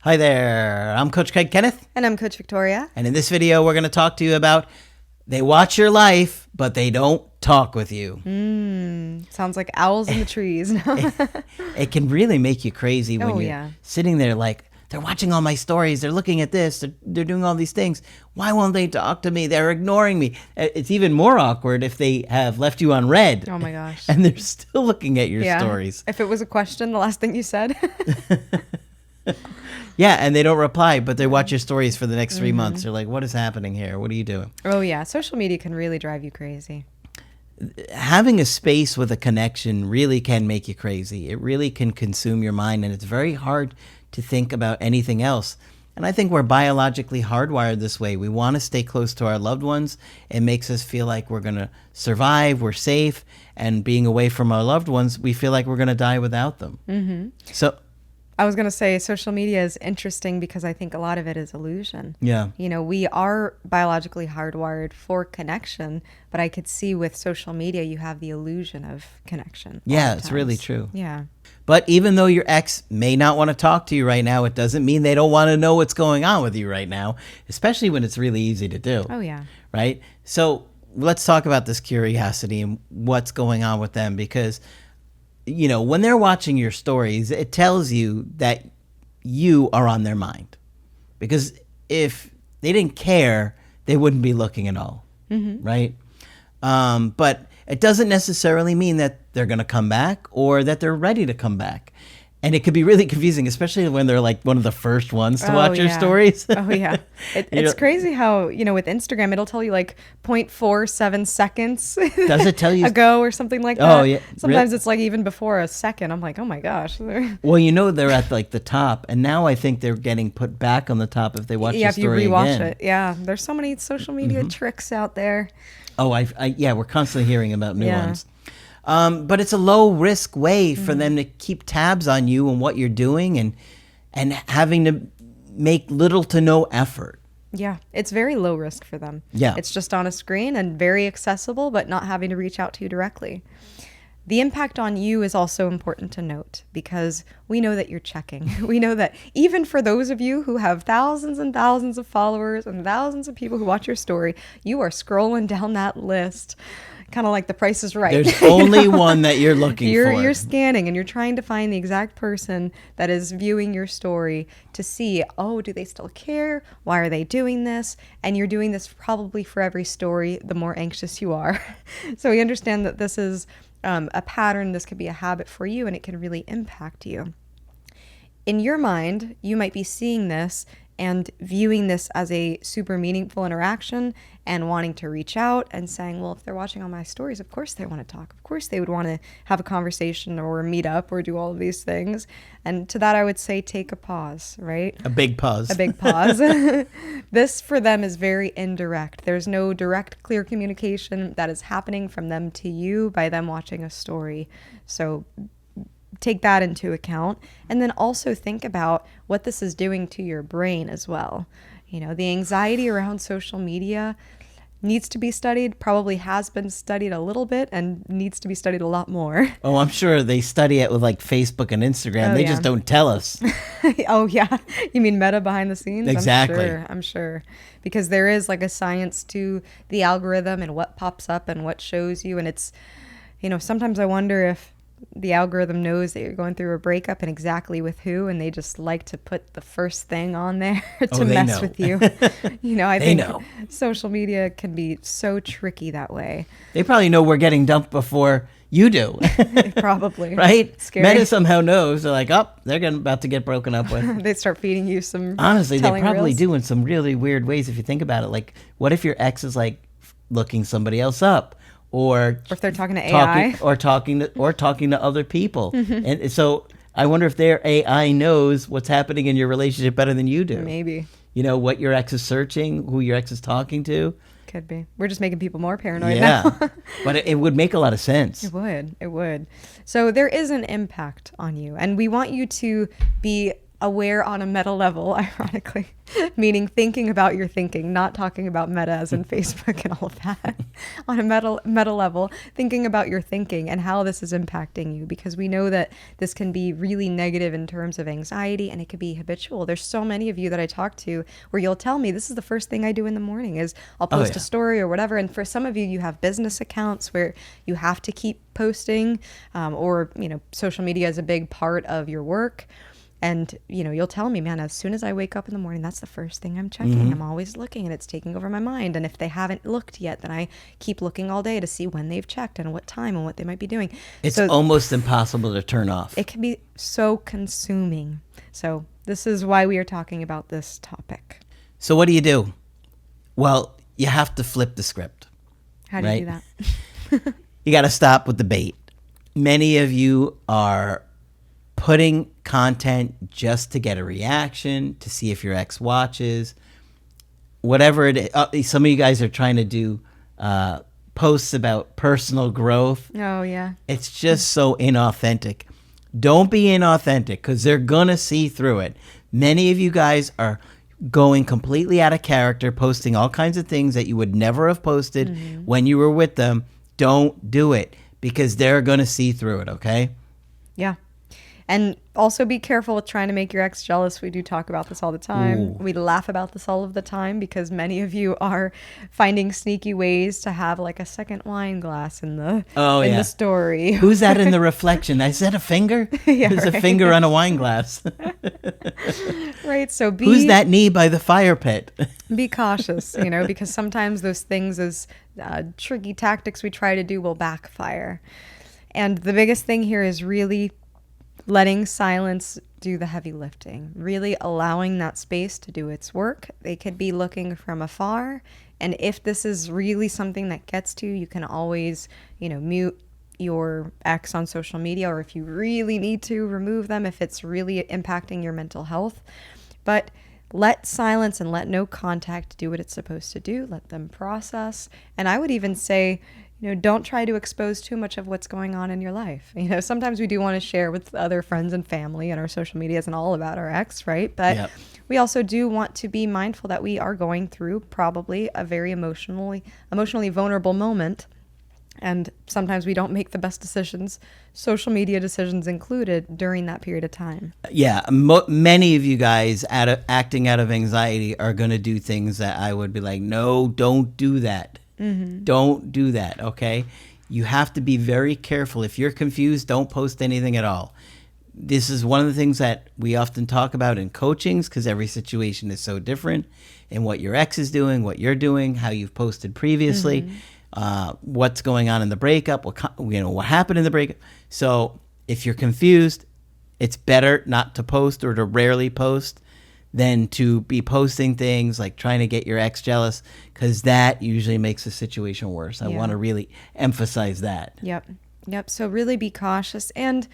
Hi there, I'm Coach Kenneth. And I'm Coach Victoria. And in this video, we're going to talk to you about they watch your life, but they don't talk with you. Sounds like owls in the trees. It can really make you crazy when you're sitting there like, they're watching all my stories, they're looking at this, they're doing all these things. Why won't they talk to me? They're ignoring me. It's even more awkward if they have left you on read. Oh my gosh. And they're still looking at your stories. If it was a question, the last thing you said. Yeah, and they don't reply, but they watch your stories for the next 3 months. They're like, what is happening here? What are you doing? Oh, yeah. Social media can really drive you crazy. Having a space with a connection really can make you crazy. It really can consume your mind, and it's very hard to think about anything else. And I think we're biologically hardwired this way. We want to stay close to our loved ones. It makes us feel like we're going to survive, we're safe, and being away from our loved ones, we feel like we're going to die without them. So I was going to say social media is interesting because I think a lot of it is illusion. Yeah. You know, we are biologically hardwired for connection, but I could see with social media, you have the illusion of connection. Yeah, it's really true. Yeah. But even though your ex may not want to talk to you right now, it doesn't mean they don't want to know what's going on with you right now, especially when it's really easy to do. Oh, yeah. Right? So let's talk about this curiosity and what's going on with them, because you know, when they're watching your stories, it tells you that you are on their mind. Because if they didn't care, they wouldn't be looking at all, right? But it doesn't necessarily mean that they're going to come back or that they're ready to come back. And it could be really confusing, especially when they're like one of the first ones to watch your stories. Oh, yeah. It's crazy how, you know, with Instagram, it'll tell you like 0.47 seconds Does it tell you ago or something like that? Oh, yeah. Sometimes it's like even before a second. I'm like, oh my gosh. Well, you know, they're at like the top. And now I think they're getting put back on the top if they watch the story again. Yeah, if you rewatch it. Yeah. There's so many social media tricks out there. Oh, yeah, we're constantly hearing about new ones. But it's a low risk way for them to keep tabs on you and what you're doing and having to make little to no effort. Yeah, it's very low risk for them. Yeah. It's just on a screen and very accessible, but not having to reach out to you directly. The impact on you is also important to note because we know that you're checking. We know that even for those of you who have thousands and thousands of followers and thousands of people who watch your story, you are scrolling down that list. Kind of like The Price is Right. There's only one that you're looking for. You're scanning and you're trying to find the exact person that is viewing your story to see, oh, do they still care? Why are they doing this? And you're doing this probably for every story, the more anxious you are. So we understand that this is a pattern. This could be a habit for you and it can really impact you. In your mind, you might be seeing this and viewing this as a super meaningful interaction and wanting to reach out and saying, well, if they're watching all my stories, of course they want to talk. Of course they would want to have a conversation or meet up or do all of these things. And to that, I would say take a pause, right? A big pause. A big pause. This for them is very indirect. There's no direct, clear communication that is happening from them to you by them watching a story. So take that into account, and then also think about what this is doing to your brain as well. You know, the anxiety around social media needs to be studied, probably has been studied a little bit and needs to be studied a lot more. Oh, I'm sure they study it with like Facebook and Instagram. They just don't tell us. Oh, yeah. You mean Meta behind the scenes? Exactly. I'm sure. Because there is like a science to the algorithm and what pops up and what shows you. And it's, you know, sometimes I wonder if the algorithm knows that you're going through a breakup and exactly with who, and they just like to put the first thing on there to mess with you. You know, I think social media can be so tricky that way. They probably know we're getting dumped before you do. Probably. Right? Scary. Meta somehow knows. They're like, oh, they're about to get broken up with. They start feeding you some Honestly, they probably reels. do in some really weird ways if you think about it. Like, what if your ex is like looking somebody else up? Or if they're talking to AI, talking to other people, and so I wonder if their AI knows what's happening in your relationship better than you do. Maybe, you know, what your ex is searching, who your ex is talking to. Could be. We're just making people more paranoid now. But it would make a lot of sense. It would. So there is an impact on you, and we want you to be aware on a meta level, ironically, meaning thinking about your thinking, not talking about meta as in Facebook and all of that. On a meta level, thinking about your thinking and how this is impacting you, because we know that this can be really negative in terms of anxiety, and it could be habitual. There's so many of you that I talk to where you'll tell me, this is the first thing I do in the morning is I'll post a story or whatever. And for some of you, you have business accounts where you have to keep posting, or, social media is a big part of your work. And, you'll tell me, man, as soon as I wake up in the morning, that's the first thing I'm checking. Mm-hmm. I'm always looking, and it's taking over my mind. And if they haven't looked yet, then I keep looking all day to see when they've checked and what time and what they might be doing. It's almost impossible to turn off. It can be so consuming. So this is why we are talking about this topic. So what do you do? Well, you have to flip the script. How do you do that? You got to stop with the bait. Many of you are putting content just to get a reaction, to see if your ex watches, whatever it is. Some of you guys are trying to do posts about personal growth. Oh, yeah. It's just so inauthentic. Don't be inauthentic, because they're going to see through it. Many of you guys are going completely out of character, posting all kinds of things that you would never have posted when you were with them. Don't do it, because they're going to see through it, okay? Yeah. And also be careful with trying to make your ex jealous. We do talk about this all the time. Ooh. We laugh about this all of the time because many of you are finding sneaky ways to have like a second wine glass in the the story. Who's that in the reflection? Is that a finger? Yeah, There's right. a finger on a wine glass. Right. So Who's that knee by the fire pit? Be cautious, because sometimes those things, those tricky tactics we try to do will backfire. And the biggest thing here is really letting silence do the heavy lifting, really allowing that space to do its work. They could be looking from afar. And if this is really something that gets to you, you can always, mute your ex on social media, or if you really need to, remove them if it's really impacting your mental health. But let silence and let no contact do what it's supposed to do. Let them process. And I would even say, don't try to expose too much of what's going on in your life. Sometimes we do want to share with other friends and family, and our social media isn't all about our ex, right? But we also do want to be mindful that we are going through probably a very emotionally vulnerable moment. And sometimes we don't make the best decisions, social media decisions included, during that period of time. Yeah, many of you guys acting out of anxiety are going to do things that I would be like, no, don't do that. Mm-hmm. Don't do that, okay? You have to be very careful. If you're confused, don't post anything at all. This is one of the things that we often talk about in coachings, because every situation is so different, and what your ex is doing, what you're doing, how you've posted previously. What's going on in the breakup, what happened in the breakup. So if you're confused, it's better not to post, or to rarely post, than to be posting things like trying to get your ex jealous, because that usually makes the situation worse. I want to really emphasize that. Yep. So really be cautious. And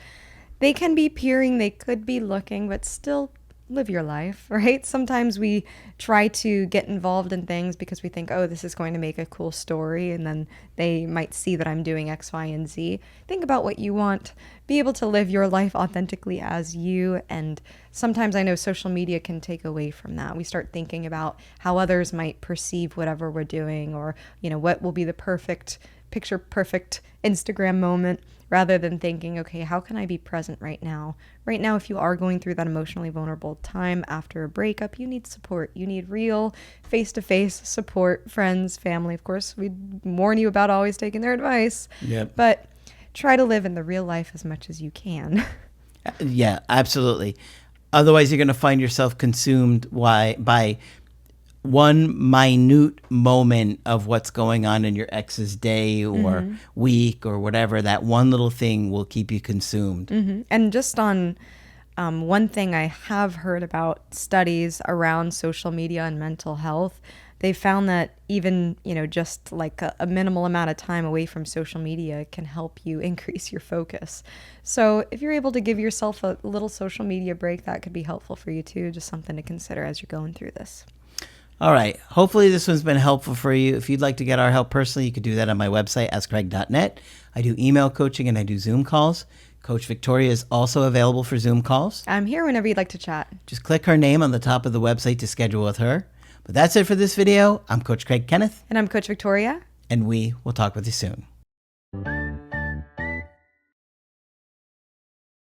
they can be peering, they could be looking, but still live your life, right? Sometimes we try to get involved in things because we think, oh, this is going to make a cool story, and then they might see that I'm doing X, Y, and Z. Think about what you want. Be able to live your life authentically as you. And sometimes I know social media can take away from that. We start thinking about how others might perceive whatever we're doing, or, what will be the perfect picture perfect Instagram moment, rather than thinking, okay, how can I be present right now? Right now, if you are going through that emotionally vulnerable time after a breakup, you need support. You need real face-to-face support, friends, family. Of course, we warn you about always taking their advice. Yep. But try to live in the real life as much as you can. Yeah, absolutely. Otherwise, you're going to find yourself consumed by one minute moment of what's going on in your ex's day or week or whatever. That one little thing will keep you consumed. Mm-hmm. And just on one thing I have heard about studies around social media and mental health, they found that even, just like a minimal amount of time away from social media can help you increase your focus. So if you're able to give yourself a little social media break, that could be helpful for you too. Just something to consider as you're going through this. All right. Hopefully this one's been helpful for you. If you'd like to get our help personally, you could do that on my website, askcraig.net. I do email coaching and I do Zoom calls. Coach Victoria is also available for Zoom calls. I'm here whenever you'd like to chat. Just click her name on the top of the website to schedule with her. But that's it for this video. I'm Coach Craig Kenneth. And I'm Coach Victoria. And we will talk with you soon.